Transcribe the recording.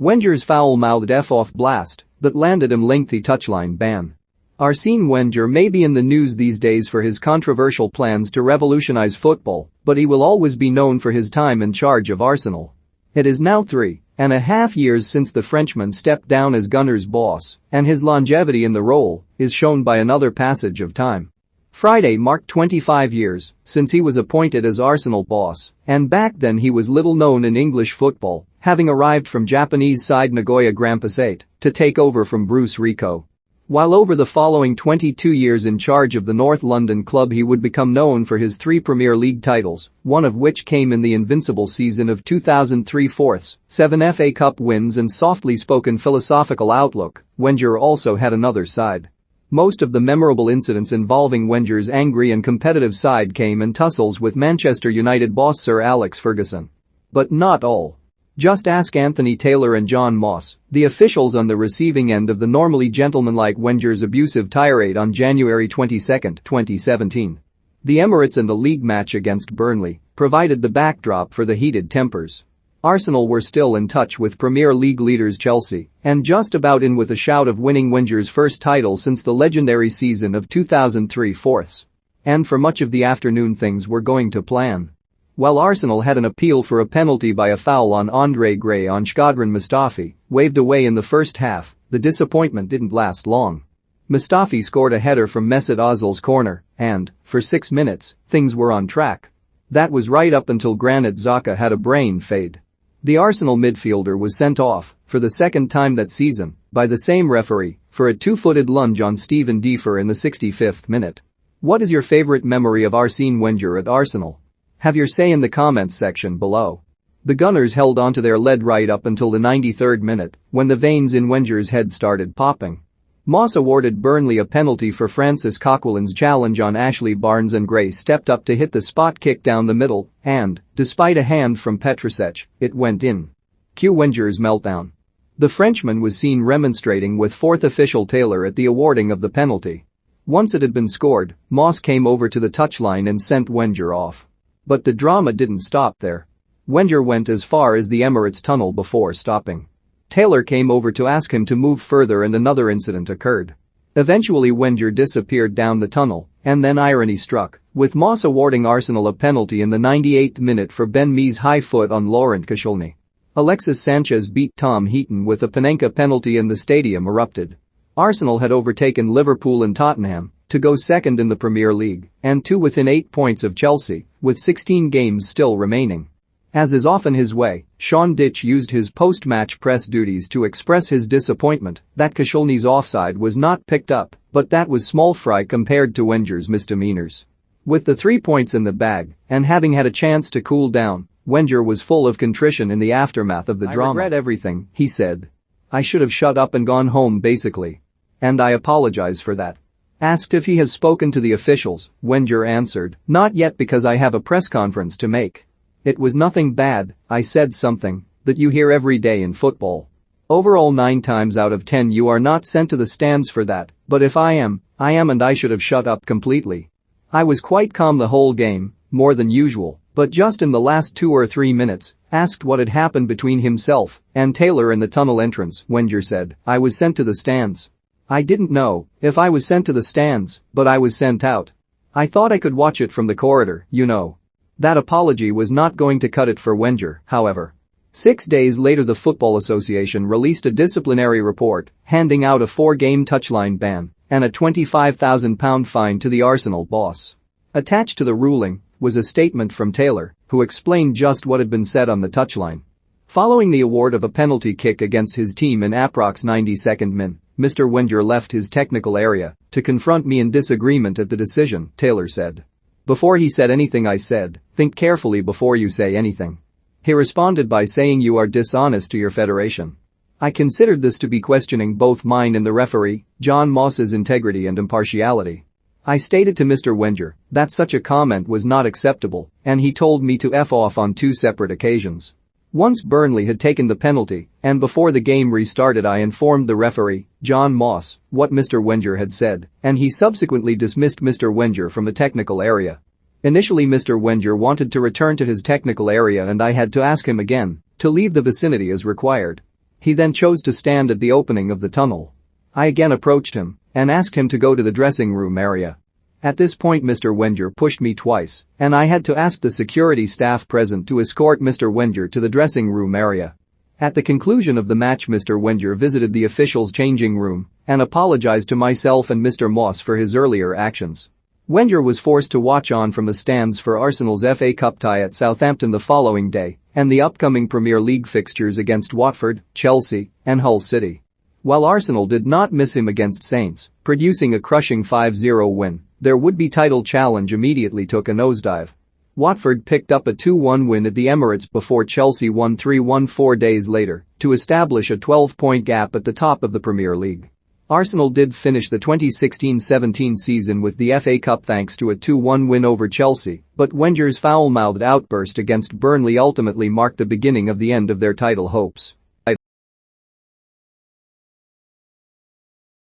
Wenger's foul-mouthed F-off blast that landed him lengthy touchline ban. Arsene Wenger may be in the news these days for his controversial plans to revolutionize football, but he will always be known for his time in charge of Arsenal. It is now 3.5 years since the Frenchman stepped down as Gunners' boss, and his longevity in the role is shown by another passage of time. Friday marked 25 years since he was appointed as Arsenal boss, and back then he was little known in English football, having arrived from Japanese side Nagoya Grampus 8 to take over from Bruce Rico. While over the following 22 years in charge of the North London club he would become known for his 3 Premier League titles, one of which came in the invincible season of 2003/4, 7 FA Cup wins and softly spoken philosophical outlook, Wenger also had another side. Most of the memorable incidents involving Wenger's angry and competitive side came in tussles with Manchester United boss Sir Alex Ferguson. But not all. Just ask Anthony Taylor and John Moss, the officials on the receiving end of the normally gentlemanlike Wenger's abusive tirade on January 22, 2017. The Emirates and the league match against Burnley provided the backdrop for the heated tempers. Arsenal were still in touch with Premier League leaders Chelsea and just about in with a shout of winning Wenger's first title since the legendary season of 2003/4. And for much of the afternoon things were going to plan. While Arsenal had an appeal for a penalty by a foul on Andre Gray on Shkodran Mustafi waved away in the first half, the disappointment didn't last long. Mustafi scored a header from Mesut Ozil's corner and, for 6 minutes, things were on track. That was right up until Granit Xhaka had a brain fade. The Arsenal midfielder was sent off, for the second time that season, by the same referee, for a 2-footed lunge on Steven Defer in the 65th minute. What is your favorite memory of Arsene Wenger at Arsenal? Have your say in the comments section below. The Gunners held onto their lead right up until the 93rd minute, when the veins in Wenger's head started popping. Moss awarded Burnley a penalty for Francis Coquelin's challenge on Ashley Barnes and Gray stepped up to hit the spot kick down the middle and, despite a hand from Petrusech, it went in. Cue Wenger's meltdown. The Frenchman was seen remonstrating with fourth official Taylor at the awarding of the penalty. Once it had been scored, Moss came over to the touchline and sent Wenger off. But the drama didn't stop there. Wenger went as far as the Emirates tunnel before stopping. Taylor came over to ask him to move further and another incident occurred. Eventually Wenger disappeared down the tunnel, and then irony struck, with Moss awarding Arsenal a penalty in the 98th minute for Ben Mee's high foot on Laurent Koscielny. Alexis Sanchez beat Tom Heaton with a Panenka penalty and the stadium erupted. Arsenal had overtaken Liverpool and Tottenham to go second in the Premier League and two within 8 points of Chelsea, with 16 games still remaining. As is often his way, Sean Dyche used his post-match press duties to express his disappointment that Koscielny's offside was not picked up, but that was small fry compared to Wenger's misdemeanors. With the 3 points in the bag and having had a chance to cool down, Wenger was full of contrition in the aftermath of the drama. "I regret everything," he said. "I should have shut up and gone home basically. And I apologize for that." Asked if he has spoken to the officials, Wenger answered, "Not yet because I have a press conference to make. It was nothing bad, I said something that you hear every day in football. Overall 9 times out of 10 you are not sent to the stands for that, but if I am and I should have shut up completely. I was quite calm the whole game, more than usual, but just in the last 2 or 3 minutes, asked what had happened between himself and Taylor in the tunnel entrance, Wenger said, I was sent to the stands. I didn't know if I was sent to the stands, but I was sent out. I thought I could watch it from the corridor, you know." That apology was not going to cut it for Wenger, however. 6 days later the Football Association released a disciplinary report, handing out a 4-game touchline ban and a £25,000 fine to the Arsenal boss. Attached to the ruling was a statement from Taylor, who explained just what had been said on the touchline. Following the award of a penalty kick against his team in approx 92nd min, Mr. Wenger left his technical area to confront me in disagreement at the decision, Taylor said. Before he said anything I said, think carefully before you say anything. He responded by saying you are dishonest to your federation. I considered this to be questioning both mine and the referee, John Moss's integrity and impartiality. I stated to Mr. Wenger that such a comment was not acceptable, and he told me to F off on 2 separate occasions. Once Burnley had taken the penalty, and before the game restarted I informed the referee, John Moss, what Mr. Wenger had said, and he subsequently dismissed Mr. Wenger from the technical area. Initially Mr. Wenger wanted to return to his technical area and I had to ask him again to leave the vicinity as required. He then chose to stand at the opening of the tunnel. I again approached him and asked him to go to the dressing room area. At this point Mr. Wenger pushed me twice, and I had to ask the security staff present to escort Mr. Wenger to the dressing room area. At the conclusion of the match Mr. Wenger visited the officials' changing room and apologized to myself and Mr. Moss for his earlier actions. Wenger was forced to watch on from the stands for Arsenal's FA Cup tie at Southampton the following day and the upcoming Premier League fixtures against Watford, Chelsea, and Hull City. While Arsenal did not miss him against Saints, producing a crushing 5-0 win, their would-be title challenge immediately took a nosedive. Watford picked up a 2-1 win at the Emirates before Chelsea won 3-1 4 days later to establish a 12-point gap at the top of the Premier League. Arsenal did finish the 2016-17 season with the FA Cup thanks to a 2-1 win over Chelsea, but Wenger's foul-mouthed outburst against Burnley ultimately marked the beginning of the end of their title hopes.